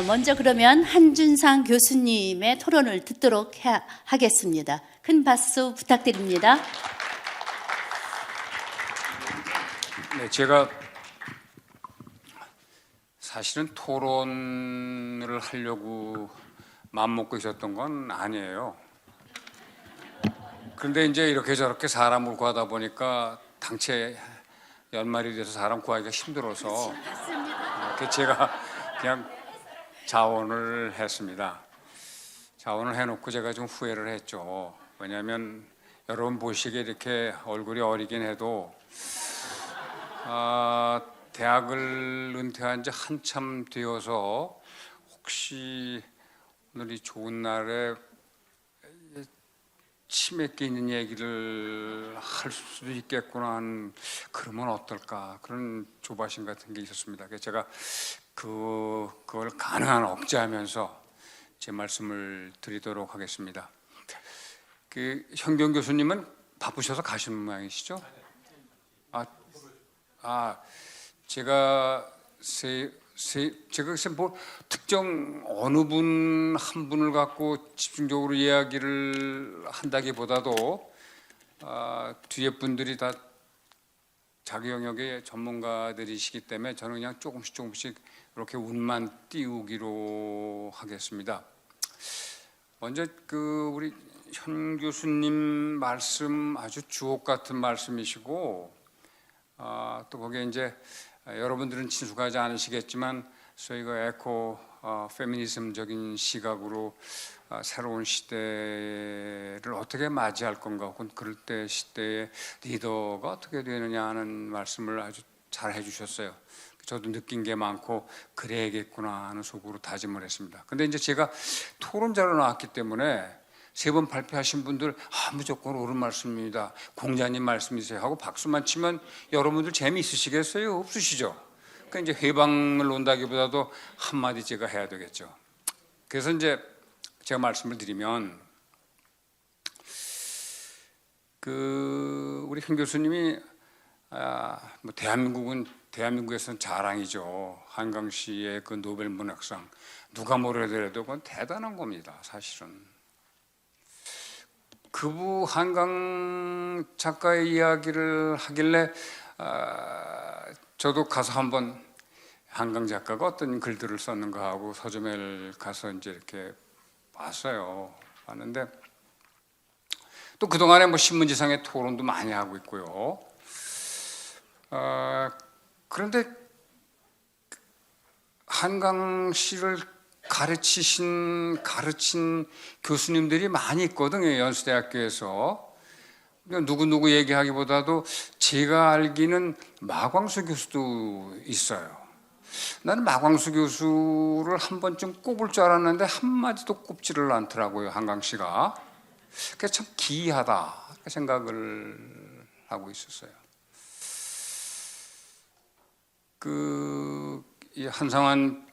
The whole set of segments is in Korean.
먼저 그러면 한준상 교수님의 토론을 듣도록 하겠습니다. 큰 박수 부탁드립니다. 네, 제가 사실은 토론을 하려고 마음먹고 있었던 건 아니에요. 그런데 이제 이렇게 저렇게 사람을 구하다 보니까 당최 연말이 돼서 사람 구하기가 힘들어서 제가 그냥 자원을 했습니다. 자원을 해놓고 제가 좀 후회를 했죠. 왜냐하면 여러분 보시기에 이렇게 얼굴이 어리긴 해도 대학을 은퇴한 지 한참 되어서 혹시 오늘 이 좋은 날에 치맥기 있는 얘기를 할 수도 있겠구나 하는, 그러면 어떨까, 그런 조바심 같은 게 있었습니다. 그래서 제가 그걸 가능한 억제하면서 제 말씀을 드리도록 하겠습니다. 현경 교수님은 바쁘셔서 가시는 모양이시죠? 제가 글쎄 뭐 특정 어느 분 한 분을 갖고 집중적으로 이야기를 한다기보다도 뒤에 분들이 다 자기 영역의 전문가들이시기 때문에 저는 그냥 조금씩 이렇게 운만 띄우기로 하겠습니다. 먼저 우리 현 교수님 말씀 아주 주옥 같은 말씀이시고, 또 거기에 이제 여러분들은 친숙하지 않으시겠지만 저희가 에코 페미니즘적인 시각으로 새로운 시대를 어떻게 맞이할 건가, 혹은 그럴 때 시대의 리더가 어떻게 되느냐 하는 말씀을 아주 잘 해주셨어요. 저도 느낀 게 많고 그래야겠구나 하는 속으로 다짐을 했습니다. 근데 이제 제가 토론자로 나왔기 때문에 세 번 발표하신 분들 무조건 옳은 말씀입니다, 공자님 말씀이세요 하고 박수만 치면 여러분들 재미있으시겠어요? 없으시죠? 그러니까 이제 회방을 논다기보다도 한마디 제가 해야 되겠죠. 그래서 이제 제가 말씀을 드리면, 우리 현 교수님이 뭐 대한민국에서는 자랑이죠. 한강시의 그 노벨 문학상, 누가 뭐라 하더라도 그건 대단한 겁니다, 사실은. 한강 작가의 이야기를 하길래 저도 가서 한번 한강 작가가 어떤 글들을 썼는가 하고 서점에 가서 이제 이렇게 봤어요. 봤는데 또 그동안에 뭐 신문지상의 토론도 많이 하고 있고요. 그런데 한강시를 가르친 교수님들이 많이 있거든요, 연수대학교에서. 누구 얘기하기보다도 제가 알기는 마광수 교수도 있어요. 나는 마광수 교수를 한 번쯤 꼽을 줄 알았는데 한마디도 꼽지를 않더라고요, 한강시가. 그래서 참 기이하다 생각을 하고 있었어요. 이 한상환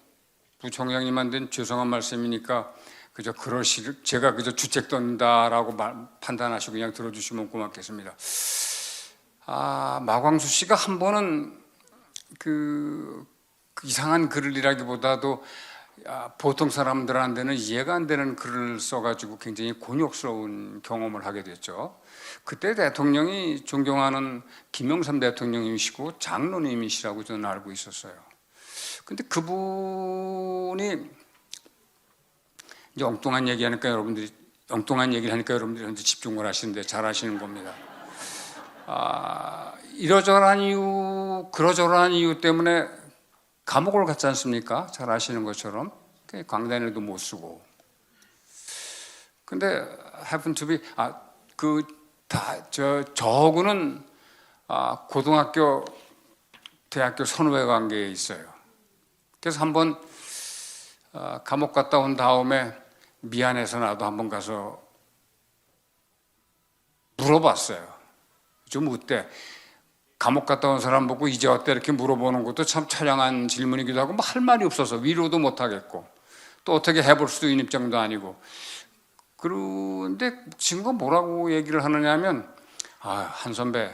부총장이 만든 죄송한 말씀이니까 그저 그러시길, 제가 그저 주책 떤다라고 판단하시고 그냥 들어주시면 고맙겠습니다. 마광수 씨가 한 번은 그 이상한 글이라기보다도 보통 사람들한테는 이해가 안 되는 글을 써가지고 굉장히 곤욕스러운 경험을 하게 됐죠. 그때 대통령이 존경하는 김영삼 대통령이시고 장로님이시라고 저는 알고 있었어요. 근데 그분이 이제 엉뚱한 얘기를 하니까 여러분들이 집중을 하시는데 잘 하시는 겁니다. 그러저러한 이유 때문에 감옥을 갔지 않습니까? 잘 아시는 것처럼. 강단에도 못 쓰고. 근데 happen to be 저하고는 고등학교 대학교 선후배 관계에 있어요. 그래서 한번 감옥 갔다 온 다음에 미안해서 나도 한번 가서 물어봤어요. 좀 어때? 감옥 갔다 온 사람 보고 이제 어때? 이렇게 물어보는 것도 참 처량한 질문이기도 하고 뭐 할 말이 없어서 위로도 못 하겠고 또 어떻게 해볼 수도 있는 입장도 아니고. 그런데 친구가 뭐라고 얘기를 하느냐 하면 한 선배,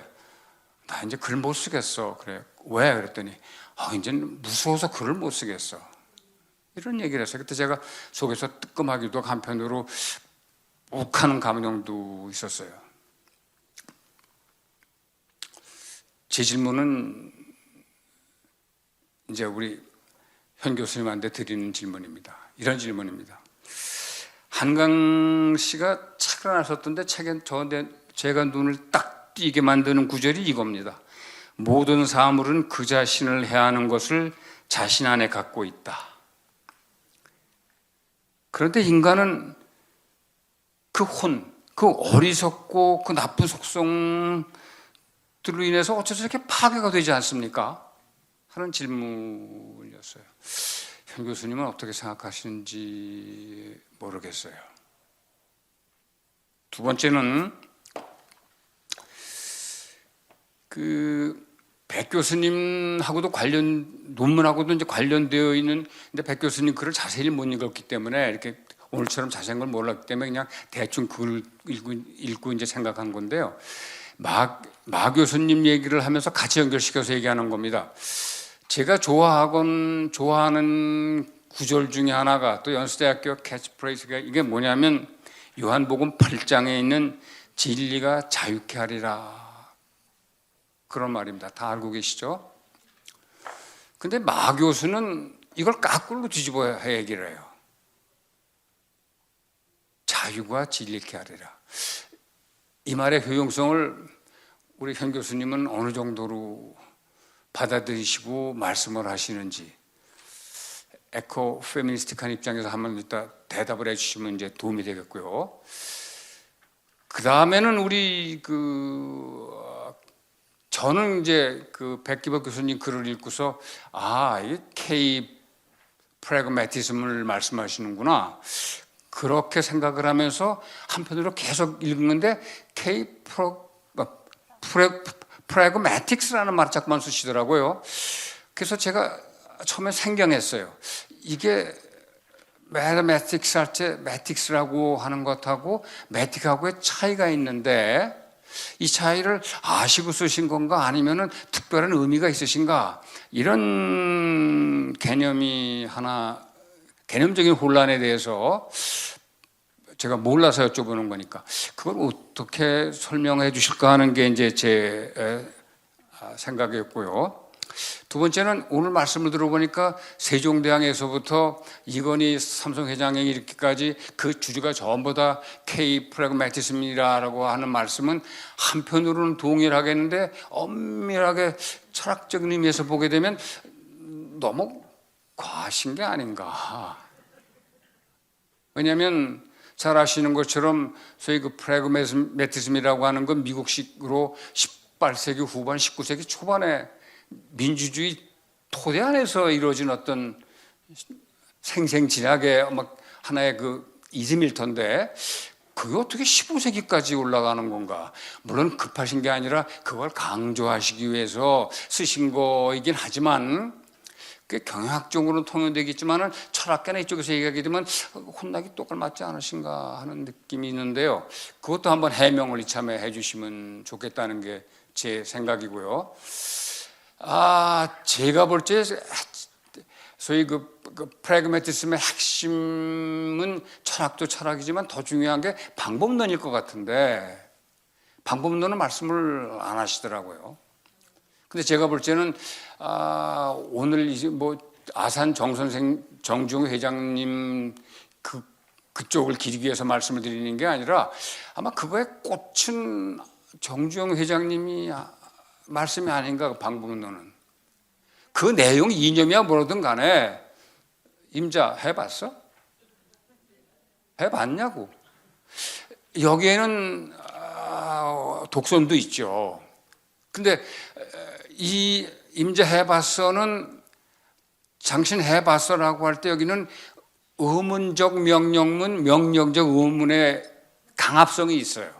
나 이제 글 못 쓰겠어. 그래. 왜? 그랬더니 이제 무서워서 글을 못 쓰겠어. 이런 얘기를 했어요. 그때 제가 속에서 뜨끔하기도 하고 한편으로 욱하는 감정도 있었어요. 제 질문은 이제 우리 현 교수님한테 드리는 질문입니다. 이런 질문입니다. 한강 씨가 책을 하나 썼던데 책에 저한테 제가 눈을 딱 띄게 만드는 구절이 이겁니다. 모든 사물은 그 자신을 해하는 것을 자신 안에 갖고 있다. 그런데 인간은 그 어리석고 그 나쁜 속성들로 인해서 어째서 이렇게 파괴가 되지 않습니까? 하는 질문이었어요. 현 교수님은 어떻게 생각하시는지 모르겠어요. 두 번째는 백 교수님하고도 논문하고도 이제 관련되어 있는, 근데 백 교수님 글을 자세히 못 읽었기 때문에 이렇게 오늘처럼 자세한 걸 몰랐기 때문에 그냥 대충 글을 읽고 이제 생각한 건데요. 마 교수님 얘기를 하면서 같이 연결시켜서 얘기하는 겁니다. 제가 좋아하는 구절 중에 하나가 또 연수대학교 캐치프레이즈가 이게 뭐냐면 요한복음 8장에 있는 진리가 자유케 하리라. 그런 말입니다. 다 알고 계시죠? 근데 마 교수는 이걸 까꿀로 뒤집어야 얘기를 해요. 자유가 진리케 하리라. 이 말의 효용성을 우리 현 교수님은 어느 정도로 받아들이시고 말씀을 하시는지 에코 페미니스틱한 입장에서 한번 이따 대답을 해주시면 이제 도움이 되겠고요. 그 다음에는 저는 이제 백기복 교수님 글을 읽고서 이 K 프래그매티즘을 말씀하시는구나. 그렇게 생각을 하면서 한편으로 계속 읽는데 K 프래그매틱스라는 말 자꾸만 쓰시더라고요. 그래서 제가 처음에 생경했어요. 이게 매너매틱스 할 때 매틱스라고 하는 것하고 매틱하고의 차이가 있는데 이 차이를 아시고 쓰신 건가 아니면은 특별한 의미가 있으신가, 이런 개념적인 혼란에 대해서 제가 몰라서 여쭤보는 거니까 그걸 어떻게 설명해 주실까 하는 게 이제 제 생각이었고요. 두 번째는 오늘 말씀을 들어보니까 세종대왕에서부터 이건희 삼성회장에 이렇게까지 그 주제가 전부 다 K 프래그매티즘이라고 하는 말씀은 한편으로는 동일하겠는데 엄밀하게 철학적인 의미에서 보게 되면 너무 과하신 게 아닌가. 왜냐하면 잘 아시는 것처럼 소위 그 프래그매티즘이라고 하는 건 미국식으로 18세기 후반 19세기 초반에 민주주의 토대 안에서 이루어진 어떤 생생진학의 하나의 그 이즘일 텐데 그게 어떻게 15세기까지 올라가는 건가. 물론 급하신 게 아니라 그걸 강조하시기 위해서 쓰신 거이긴 하지만 그게 경영학적으로는 통용되겠지만은 철학계나 이쪽에서 얘기하게 되면 혼나기 똑같지 않으신가 하는 느낌이 있는데요. 그것도 한번 해명을 이참에 해주시면 좋겠다는 게 제 생각이고요. 제가 볼 때 소위 그 프래그매티즘의 핵심은 철학도 철학이지만 더 중요한 게 방법론일 것 같은데 방법론은 말씀을 안 하시더라고요. 근데 제가 볼 때는 오늘 이제 아산 정중 회장님 그쪽을 기리기 위해서 말씀을 드리는 게 아니라 아마 그거에 꽂힌 정주영 회장님이 말씀이 아닌가, 그 방법론은. 그 내용 이념이야 뭐든 간에 임자 해봤어? 해봤냐고. 여기에는 독선도 있죠. 근데 이 임자 해봤어는 당신 해봤어라고 할 때 여기는 의문적 명령문, 명령적 의문의 강압성이 있어요.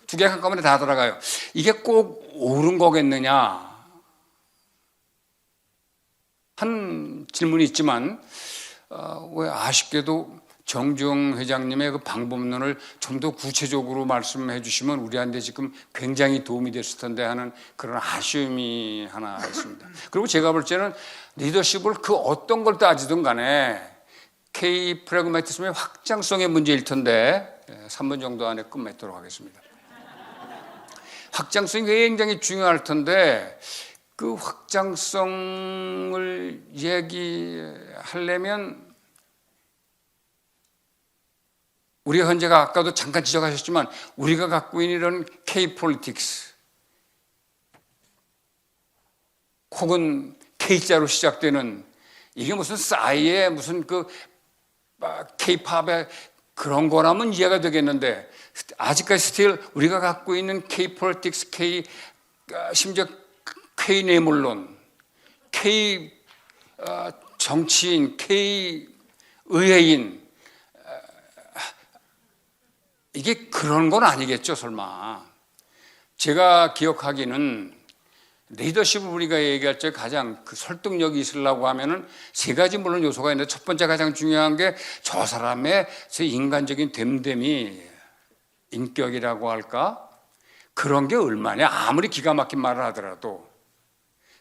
두 개 한꺼번에 다 들어가요. 이게 꼭 옳은 거겠느냐 한 질문이 있지만 왜 아쉽게도 정주영 회장님의 그 방법론을 좀 더 구체적으로 말씀해 주시면 우리한테 지금 굉장히 도움이 됐을 텐데 하는 그런 아쉬움이 하나 있습니다. 그리고 제가 볼 때는 리더십을 그 어떤 걸 따지든 간에 K 프래그마티즘의 확장성의 문제일 텐데 3분 정도 안에 끝맺도록 하겠습니다. 확장성이 굉장히 중요할 텐데 그 확장성을 얘기하려면 우리가 현재가 아까도 잠깐 지적하셨지만 우리가 갖고 있는 이런 K-폴리틱스 혹은 K자로 시작되는 이게 무슨 싸이의 무슨 그 K-팝의 그런 거라면 이해가 되겠는데 아직까지 스틸 우리가 갖고 있는 K-폴리틱스, 심지어 K-뇌물론, K-정치인, K-의회인 이게 그런 건 아니겠죠, 설마. 제가 기억하기는 리더십을 우리가 얘기할 때 가장 그 설득력이 있으려고 하면은 세 가지 물론 요소가 있는데 첫 번째 가장 중요한 게 저 사람의 인간적인 됨됨이 인격이라고 할까? 그런 게 얼마냐? 아무리 기가 막힌 말을 하더라도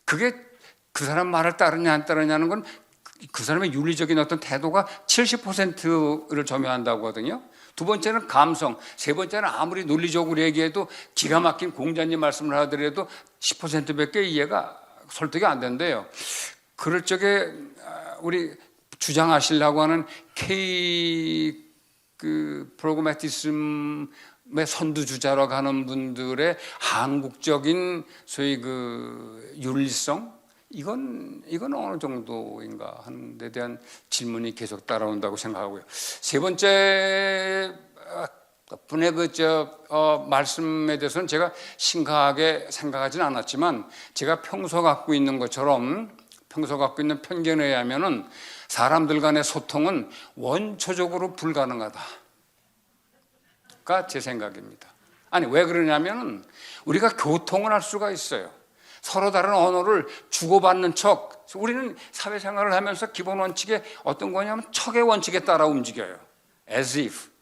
그게 그 사람 말을 따르냐 안 따르냐는 건 그 사람의 윤리적인 어떤 태도가 70%를 점유한다고 하거든요. 두 번째는 감성, 세 번째는 아무리 논리적으로 얘기해도 기가 막힌 공자님 말씀을 하더라도 10%밖에 이해가 설득이 안 된대요. 그럴 적에 우리 주장하시려고 하는 K 프로그매티즘의 선두주자로 하는 분들의 한국적인 소위 그 윤리성 이건 어느 정도인가 하는 데 대한 질문이 계속 따라온다고 생각하고요. 세 번째 분의 말씀에 대해서는 제가 심각하게 생각하지는 않았지만 제가 평소 갖고 있는 것처럼 평소 갖고 있는 편견에 의하면은 사람들 간의 소통은 원초적으로 불가능하다가 제 생각입니다. 아니 왜 그러냐면은 우리가 교통을 할 수가 있어요. 서로 다른 언어를 주고받는 척 우리는 사회생활을 하면서 기본 원칙에 어떤 거냐면 척의 원칙에 따라 움직여요. As if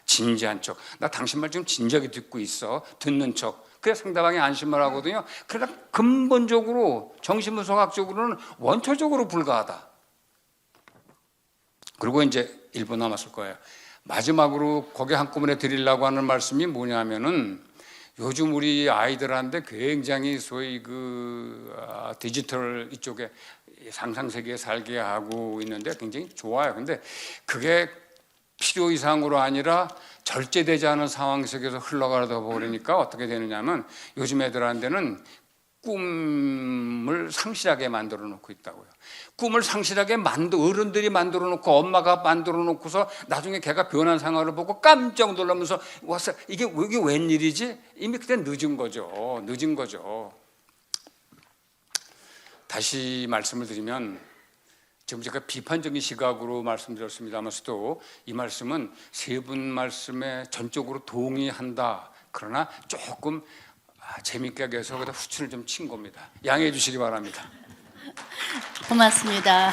진지한 척 나 당신 말 지금 진지하게 듣고 있어 듣는 척 그래야 상대방이 안심을 하거든요. 그러나 근본적으로 정신분석학적으로는 원초적으로 불가하다. 그리고 이제 1분 남았을 거예요. 마지막으로 거기 한꺼번에 드리려고 하는 말씀이 뭐냐면은 요즘 우리 아이들한테 굉장히 소위 디지털 이쪽에 상상세계에 살게 하고 있는데 굉장히 좋아요. 근데 그게 필요 이상으로 아니라 절제되지 않은 상황 속에서 흘러가다 보니까 어떻게 되느냐면 요즘 애들한테는 꿈을 상실하게 만들어 놓고 있다고요. 꿈을 상실하게 어른들이 만들어 놓고 엄마가 만들어 놓고서 나중에 걔가 변한 상황을 보고 깜짝 놀라면서 와서 이게 웬일이지? 이미 그때 늦은 거죠. 다시 말씀을 드리면 지금 제가 비판적인 시각으로 말씀드렸습니다만서도 이 말씀은 세 분 말씀에 전적으로 동의한다. 그러나 조금 재밌게 하기 위해서 거기다 후추를 좀 친 겁니다. 양해해 주시기 바랍니다. 고맙습니다.